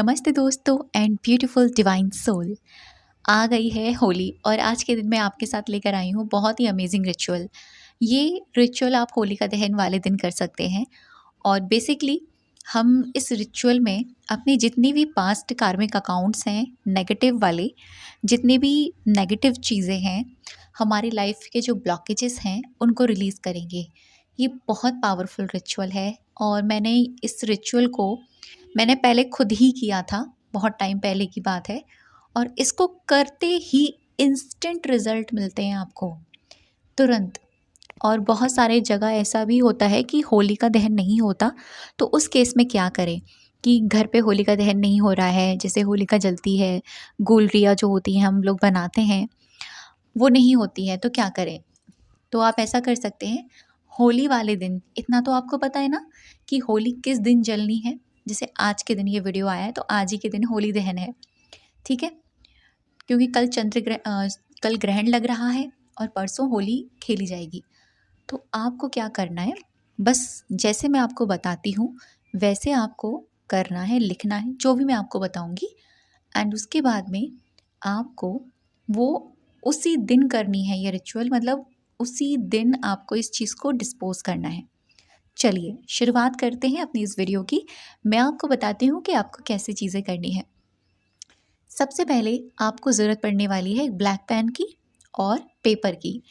नमस्ते दोस्तों and beautiful divine soul. आ गई है होली और आज के दिन मैं आपके साथ लेकर आई हूँ बहुत ही अमेजिंग रिचुअल। ये रिचुअल आप होलिका दहन वाले दिन कर सकते हैं और बेसिकली हम इस रिचुअल में अपनी जितनी भी पास्ट कार्मिक अकाउंट्स हैं, नेगेटिव वाले जितने भी नेगेटिव चीज़ें हैं, हमारी लाइफ के जो ब्लॉकेजेस हैं उनको रिलीज़ करेंगे। ये बहुत पावरफुल रिचुअल है और मैंने पहले खुद ही किया था, बहुत टाइम पहले की बात है। और इसको करते ही इंस्टेंट रिज़ल्ट मिलते हैं आपको, तुरंत। और बहुत सारे जगह ऐसा भी होता है कि होलिका दहन नहीं होता, तो उस केस में क्या करें कि घर पे होलिका दहन नहीं हो रहा है, जैसे होलिका जलती है, गुलरिया जो होती है हम लोग बनाते हैं, वो नहीं होती है, तो क्या करें? तो आप ऐसा कर सकते हैं, होली वाले दिन इतना तो आपको पता है ना कि होली किस दिन जलनी है। जैसे आज के दिन ये वीडियो आया है तो आज ही के दिन होली दहन है, ठीक है? क्योंकि कल ग्रहण लग रहा है और परसों होली खेली जाएगी। तो आपको क्या करना है, बस जैसे मैं आपको बताती हूँ वैसे आपको करना है, लिखना है जो भी मैं आपको बताऊँगी। एंड उसके बाद में आपको वो उसी दिन करनी है ये रिचुअल, मतलब उसी दिन आपको इस चीज़ को डिस्पोज़ करना है। चलिए शुरुआत करते हैं अपनी इस वीडियो की। मैं आपको बताती हूँ कि आपको कैसे चीज़ें करनी है। सबसे पहले आपको ज़रूरत पड़ने वाली है एक ब्लैक पेन की और पेपर की।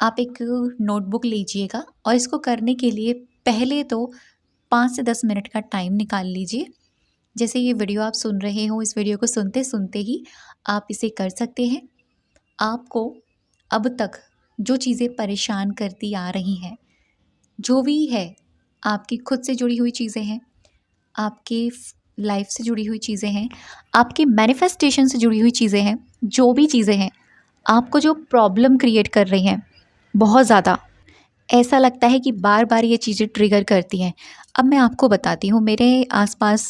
आप एक नोटबुक लीजिएगा और इसको करने के लिए पहले तो 5 से 10 मिनट का टाइम निकाल लीजिए। जैसे ये वीडियो आप सुन रहे हो, इस वीडियो को सुनते सुनते ही आप इसे कर सकते हैं। आपको अब तक जो चीज़ें परेशान करती आ रही हैं, जो भी है, आपकी खुद से जुड़ी हुई चीज़ें हैं, आपके लाइफ से जुड़ी हुई चीज़ें हैं, आपके मैनिफेस्टेशन से जुड़ी हुई चीज़ें हैं, जो भी चीज़ें हैं, आपको जो प्रॉब्लम क्रिएट कर रही हैं बहुत ज़्यादा, ऐसा लगता है कि बार बार ये चीज़ें ट्रिगर करती हैं। अब मैं आपको बताती हूँ, मेरे आसपास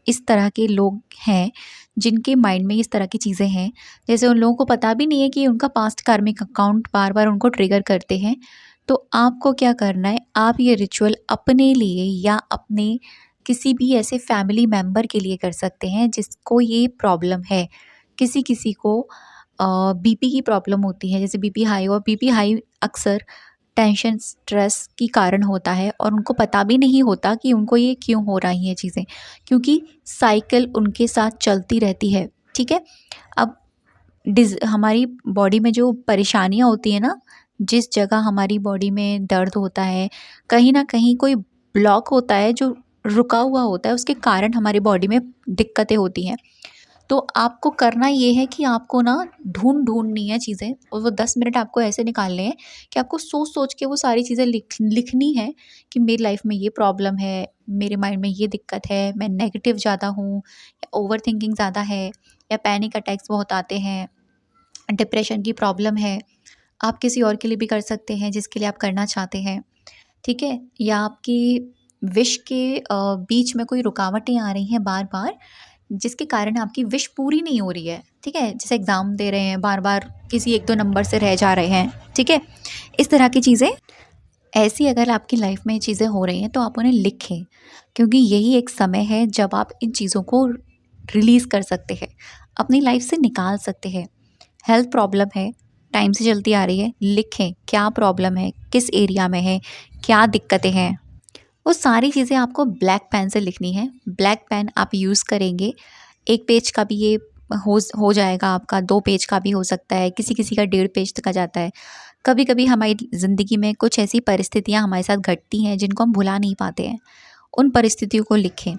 इस तरह के लोग हैं जिनके माइंड में इस तरह की चीज़ें हैं। जैसे उन लोगों को पता भी नहीं है कि उनका पास्ट कार्मिक अकाउंट बार बार उनको ट्रिगर करते हैं। तो आपको क्या करना है, आप ये रिचुअल अपने लिए या अपने किसी भी ऐसे फैमिली मेम्बर के लिए कर सकते हैं जिसको ये प्रॉब्लम है। किसी किसी को बीपी की प्रॉब्लम होती है, जैसे बीपी हाई, और बीपी हाई अक्सर टेंशन, स्ट्रेस की कारण होता है और उनको पता भी नहीं होता कि उनको ये क्यों हो रही हैं चीज़ें, क्योंकि साइकिल उनके साथ चलती रहती है, ठीक है? अब हमारी बॉडी में जो परेशानियाँ होती हैं ना, जिस जगह हमारी बॉडी में दर्द होता है, कहीं न कहीं कोई ब्लॉक होता है जो रुका हुआ होता है, उसके कारण हमारी बॉडी में दिक्कतें होती हैं। तो आपको करना ये है कि आपको ना ढूँढनी है चीज़ें, और वो 10 मिनट आपको ऐसे निकालने हैं कि आपको सोच-सोच के वो सारी चीज़ें लिखनी है कि मेरी लाइफ़ में ये प्रॉब्लम है, मेरे माइंड में ये दिक्कत है, मैं नेगेटिव ज़्यादा हूँ, या ओवरथिंकिंग ज़्यादा है, या पैनिक अटैक्स बहुत आते हैं, डिप्रेशन की प्रॉब्लम है। आप किसी और के लिए भी कर सकते हैं जिसके लिए आप करना चाहते हैं, ठीक है? या आपकी विश के बीच में कोई रुकावटें आ रही हैं बार-बार, जिसके कारण आपकी विश पूरी नहीं हो रही है, ठीक है? जैसे एग्ज़ाम दे रहे हैं, बार-बार किसी 1-2 नंबर से रह जा रहे हैं, ठीक है? इस तरह की चीज़ें, ऐसी अगर आपकी लाइफ़ में चीज़ें हो रही हैं तो आप उन्हें लिखें, क्योंकि यही एक समय है जब आप इन चीज़ों को रिलीज़ कर सकते हैं, अपनी लाइफ़ से निकाल सकते हैं। हेल्थ प्रॉब्लम है, टाइम से चलती आ रही है, लिखें क्या प्रॉब्लम है, किस एरिया में है, क्या दिक्कतें हैं। वो सारी चीज़ें आपको ब्लैक पेन से लिखनी है। ब्लैक पेन आप यूज़ करेंगे, 1 पेज का भी ये हो जाएगा आपका, 2 पेज का भी हो सकता है, किसी-किसी का 1.5 पेज तक का जाता है। कभी-कभी हमारी ज़िंदगी में कुछ ऐसी परिस्थितियाँ हमारे साथ घटती हैं जिनको हम भुला नहीं पाते हैं, उन परिस्थितियों को लिखें।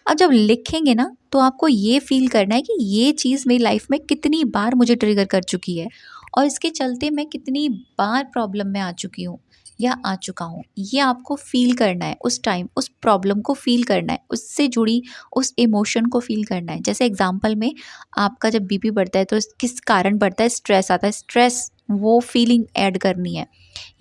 अब जब लिखेंगे ना, तो आपको ये फ़ील करना है कि ये चीज़ मेरी लाइफ़ में कितनी बार मुझे ट्रिगर कर चुकी है और इसके चलते मैं कितनी बार प्रॉब्लम में आ चुकी हूँ या आ चुका हूँ। ये आपको फ़ील करना है, उस टाइम उस प्रॉब्लम को फ़ील करना है, उससे जुड़ी उस इमोशन को फ़ील करना है। जैसे एग्ज़ाम्पल में, आपका जब बीपी बढ़ता है तो किस कारण बढ़ता है? स्ट्रेस आता है, स्ट्रेस वो फ़ीलिंग ऐड करनी है।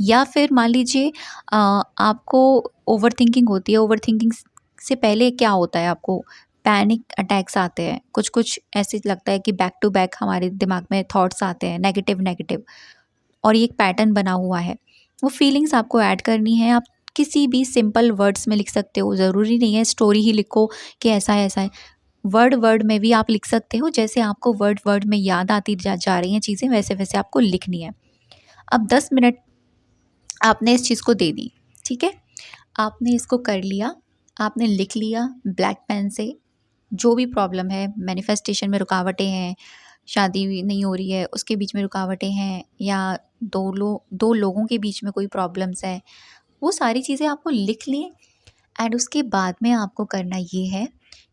या फिर मान लीजिए आपको ओवरथिंकिंग होती है, ओवरथिंकिंग से पहले क्या होता है, आपको पैनिक अटैक्स आते हैं, कुछ-कुछ ऐसे लगता है कि बैक टू बैक हमारे दिमाग में थॉट्स आते हैं नेगेटिव, और ये एक पैटर्न बना हुआ है। वो फीलिंग्स आपको ऐड करनी है। आप किसी भी सिंपल वर्ड्स में लिख सकते हो, ज़रूरी नहीं है स्टोरी ही लिखो कि ऐसा है, ऐसा है। वर्ड वर्ड में भी आप लिख सकते हो, जैसे आपको वर्ड वर्ड में याद आती जा रही हैं चीज़ें, वैसे वैसे आपको लिखनी है। अब 10 मिनट आपने इस चीज़ को दे दी, ठीक है? आपने इसको कर लिया, आपने लिख लिया ब्लैक पेन से, जो भी प्रॉब्लम है, मैनिफेस्टेशन में रुकावटें हैं, शादी नहीं हो रही है उसके बीच में रुकावटें हैं, या दो लोगों के बीच में कोई प्रॉब्लम्स है, वो सारी चीज़ें आपको लिख लें। एंड उसके बाद में आपको करना ये है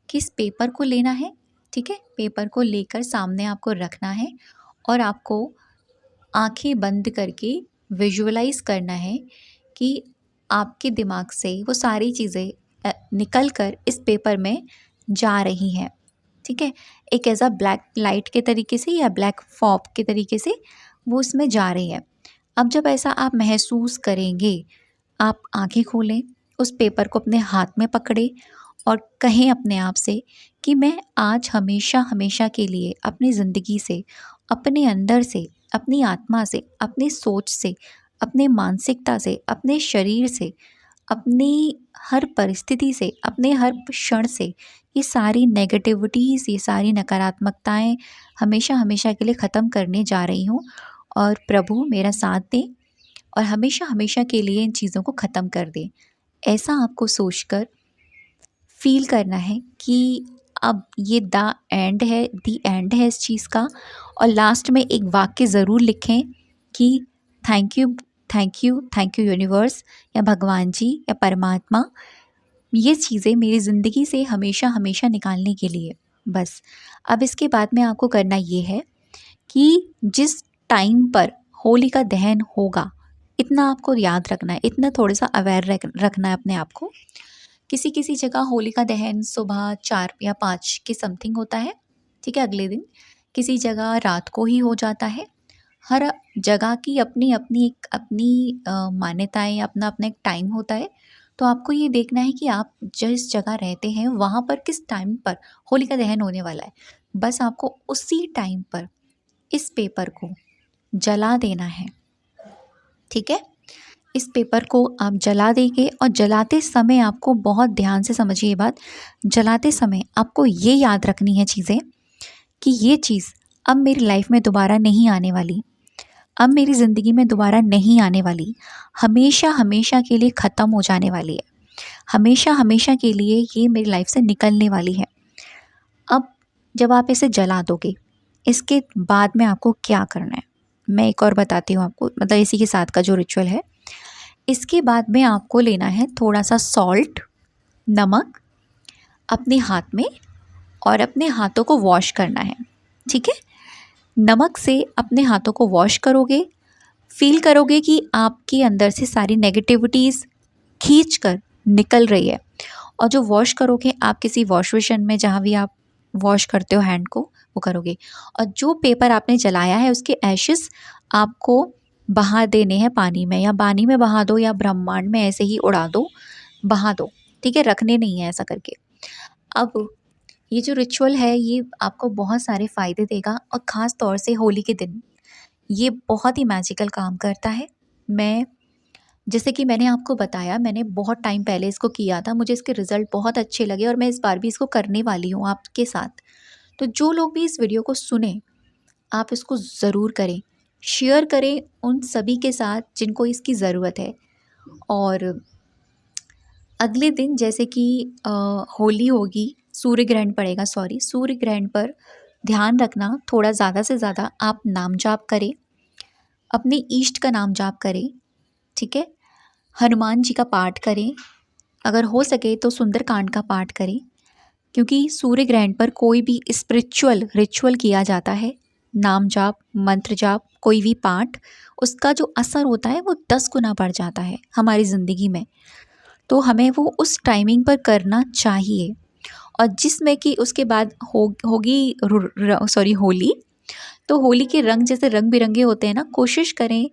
कि इस पेपर को लेना है, ठीक है? पेपर को लेकर सामने आपको रखना है और आपको आंखें बंद करके विजुअलाइज करना है कि आपके दिमाग से वो सारी चीज़ें निकल कर इस पेपर में जा रही हैं, ठीक है? एक ऐसा ब्लैक लाइट के तरीके से या ब्लैक फॉग के तरीके से वो उसमें जा रही है। अब जब ऐसा आप महसूस करेंगे, आप आंखें खोलें, उस पेपर को अपने हाथ में पकड़ें और कहें अपने आप से कि मैं आज हमेशा हमेशा के लिए अपनी ज़िंदगी से, अपने अंदर से, अपनी आत्मा से, अपनी सोच से, अपने मानसिकता से, अपने शरीर से, अपनी हर परिस्थिति से, अपने हर क्षण से ये सारी नेगेटिविटीज़, ये सारी नकारात्मकताएं हमेशा हमेशा के लिए ख़त्म करने जा रही हूँ और प्रभु मेरा साथ दें और हमेशा हमेशा के लिए इन चीज़ों को ख़त्म कर दें। ऐसा आपको सोचकर फ़ील करना है कि अब ये द एंड है इस चीज़ का। और लास्ट में एक वाक्य ज़रूर लिखें कि thank you, thank you, thank you universe या भगवान जी या परमात्मा, ये चीज़ें मेरी ज़िंदगी से हमेशा हमेशा निकालने के लिए। बस अब इसके बाद में आपको करना ये है कि जिस टाइम पर होली का दहन होगा, इतना आपको याद रखना है, इतना थोड़ा सा अवेयर रखना है अपने आप को। किसी किसी जगह होली का दहन सुबह 4 या 5 के समथिंग होता है, ठीक है, अगले दिन। किसी जगह रात को ही हो जाता है। हर जगह की अपनी अपनी एक अपनी मान्यताएं, अपना अपना एक टाइम होता है। तो आपको ये देखना है कि आप जिस जगह रहते हैं वहाँ पर किस टाइम पर होली का दहन होने वाला है। बस आपको उसी टाइम पर इस पेपर को जला देना है, ठीक है? इस पेपर को आप जला देंगे और जलाते समय आपको बहुत ध्यान से समझिए ये बात, जलाते समय आपको ये याद रखनी है चीज़ें कि ये चीज़ अब मेरी लाइफ में दोबारा नहीं आने वाली, अब मेरी ज़िंदगी में दोबारा नहीं आने वाली, हमेशा हमेशा के लिए ख़त्म हो जाने वाली है, हमेशा हमेशा के लिए ये मेरी लाइफ से निकलने वाली है। अब जब आप इसे जला दोगे, इसके बाद में आपको क्या करना है, मैं एक और बताती हूँ आपको, मतलब इसी के साथ का जो रिचुअल है। इसके बाद में आपको लेना है थोड़ा सा सॉल्ट, नमक अपने हाथ में और अपने हाथों को वॉश करना है, ठीक है? नमक से अपने हाथों को वॉश करोगे, फील करोगे कि आपके अंदर से सारी नेगेटिविटीज़ खींच कर निकल रही है। और जो वॉश करोगे आप किसी वॉश बेसिन में, जहाँ भी आप वॉश करते हो हैंड को, वो करोगे। और जो पेपर आपने जलाया है उसके एशेस आपको बहा देने हैं पानी में, या पानी में बहा दो या ब्रह्मांड में ऐसे ही उड़ा दो, बहा दो, ठीक है? रखने नहीं है ऐसा करके। अब ये जो रिचुअल है ये आपको बहुत सारे फ़ायदे देगा और ख़ास तौर से होली के दिन ये बहुत ही मैजिकल काम करता है। मैं, जैसे कि मैंने आपको बताया, मैंने बहुत टाइम पहले इसको किया था, मुझे इसके रिज़ल्ट बहुत अच्छे लगे और मैं इस बार भी इसको करने वाली हूँ आपके साथ। तो जो लोग भी इस वीडियो को सुने, आप इसको ज़रूर करें, शेयर करें उन सभी के साथ जिनको इसकी ज़रूरत है। और अगले दिन जैसे कि होली होगी, सूर्य ग्रहण पड़ेगा, सूर्य ग्रहण पर ध्यान रखना, थोड़ा ज़्यादा से ज़्यादा आप नाम जाप करें, अपने इष्ट का नाम जाप करें, ठीक है? हनुमान जी का पाठ करें, अगर हो सके तो सुंदरकांड का पाठ करें, क्योंकि सूर्य ग्रहण पर कोई भी स्पिरिचुअल रिचुअल किया जाता है, नाम जाप, मंत्र जाप, कोई भी पाठ, उसका जो असर होता है वो 10 गुना बढ़ जाता है हमारी ज़िंदगी में। तो हमें वो उस टाइमिंग पर करना चाहिए। और जिसमें कि उसके बाद होगी होली। तो होली के रंग जैसे रंग बिरंगे होते हैं ना, कोशिश करें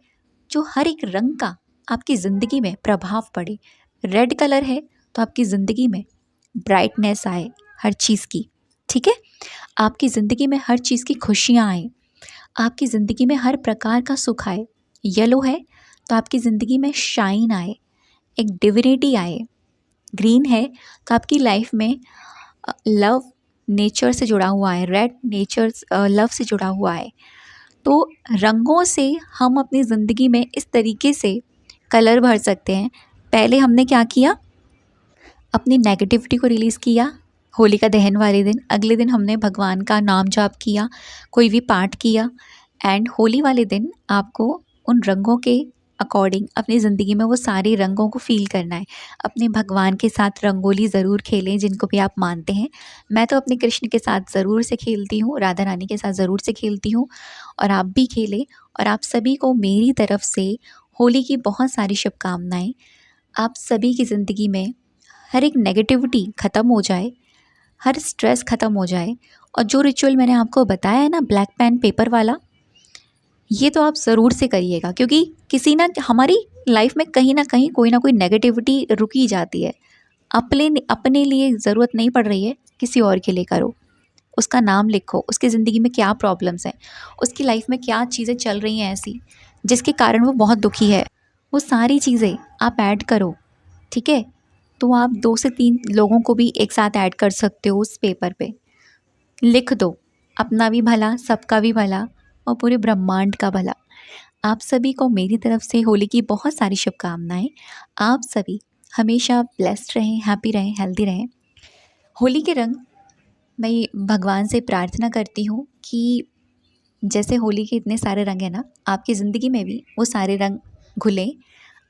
जो हर एक रंग का आपकी ज़िंदगी में प्रभाव पड़े। रेड कलर है तो आपकी ज़िंदगी में ब्राइटनेस आए हर चीज़ की, ठीक है? आपकी ज़िंदगी में हर चीज़ की खुशियाँ आए, आपकी ज़िंदगी में हर प्रकार का सुख आए। येलो है तो आपकी ज़िंदगी में शाइन आए, एक डिविनिटी आए। ग्रीन है तो आपकी लाइफ में लव, नेचर से जुड़ा हुआ है, रेड नेचर लव से जुड़ा हुआ है। तो रंगों से हम अपनी ज़िंदगी में इस तरीके से कलर भर सकते हैं। पहले हमने क्या किया, अपनी नेगेटिविटी को रिलीज़ किया होलिका दहन वाले दिन। अगले दिन हमने भगवान का नाम जाप किया, कोई भी पाठ किया। एंड होली वाले दिन आपको उन रंगों के अकॉर्डिंग अपनी ज़िंदगी में वो सारे रंगों को फ़ील करना है। अपने भगवान के साथ रंगोली ज़रूर खेलें, जिनको भी आप मानते हैं। मैं तो अपने कृष्ण के साथ ज़रूर से खेलती हूँ, राधा रानी के साथ ज़रूर से खेलती हूँ, और आप भी खेलें। और आप सभी को मेरी तरफ से होली की बहुत सारी शुभकामनाएँ। आप सभी की ज़िंदगी में हर एक नेगेटिविटी ख़त्म हो जाए, हर स्ट्रेस ख़त्म हो जाए। और जो रिचुअल मैंने आपको बताया है ना, ब्लैक पेन पेपर वाला, ये तो आप ज़रूर से करिएगा, क्योंकि किसी ना हमारी लाइफ में कहीं ना कहीं कोई ना कोई नेगेटिविटी रुकी जाती है। अपने अपने लिए ज़रूरत नहीं पड़ रही है, किसी और के लिए करो। उसका नाम लिखो, उसकी ज़िंदगी में क्या प्रॉब्लम्स हैं, उसकी लाइफ में क्या चीज़ें चल रही हैं ऐसी जिसके कारण वो बहुत दुखी है, वो सारी चीज़ें आप ऐड करो। ठीक है, तो आप 2 से 3 लोगों को भी एक साथ ऐड कर सकते हो उस पेपर पे। लिख दो, अपना भी भला, सबका भी भला, और पूरे ब्रह्मांड का भला। आप सभी को मेरी तरफ से होली की बहुत सारी शुभकामनाएँ। आप सभी हमेशा ब्लेस्ड रहें, हैप्पी रहें, हेल्दी रहें। होली के रंग, मैं भगवान से प्रार्थना करती हूँ कि जैसे होली के इतने सारे रंग हैं ना, आपकी ज़िंदगी में भी वो सारे रंग घुलें,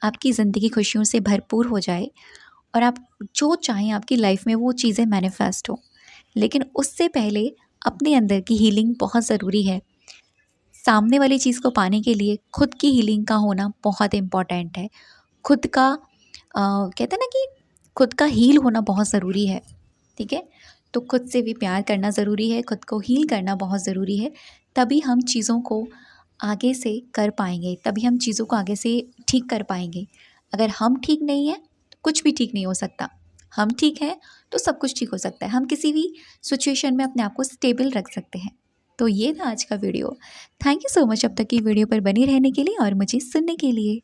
आपकी ज़िंदगी खुशियों से भरपूर हो जाए, और आप जो चाहें आपकी लाइफ में वो चीज़ें मैनिफेस्ट हो। लेकिन उससे पहले अपने अंदर की हीलिंग बहुत ज़रूरी है। सामने वाली चीज़ को पाने के लिए खुद की हीलिंग का होना बहुत इम्पॉर्टेंट है। खुद का कहते हैं ना कि खुद का हील होना बहुत ज़रूरी है। ठीक है, तो खुद से भी प्यार करना ज़रूरी है, खुद को हील करना बहुत ज़रूरी है। तभी हम चीज़ों को आगे से कर पाएंगे, तभी हम चीज़ों को आगे से ठीक कर पाएंगे। अगर हम ठीक नहीं हैं तो कुछ भी ठीक नहीं हो सकता। हम ठीक हैं तो सब कुछ ठीक हो सकता है। हम किसी भी सिचुएशन में अपने आप को स्टेबल रख सकते हैं। तो ये था आज का video. Thank you so much अब तक की वीडियो पर बने रहने के लिए और मुझे सुनने के लिए।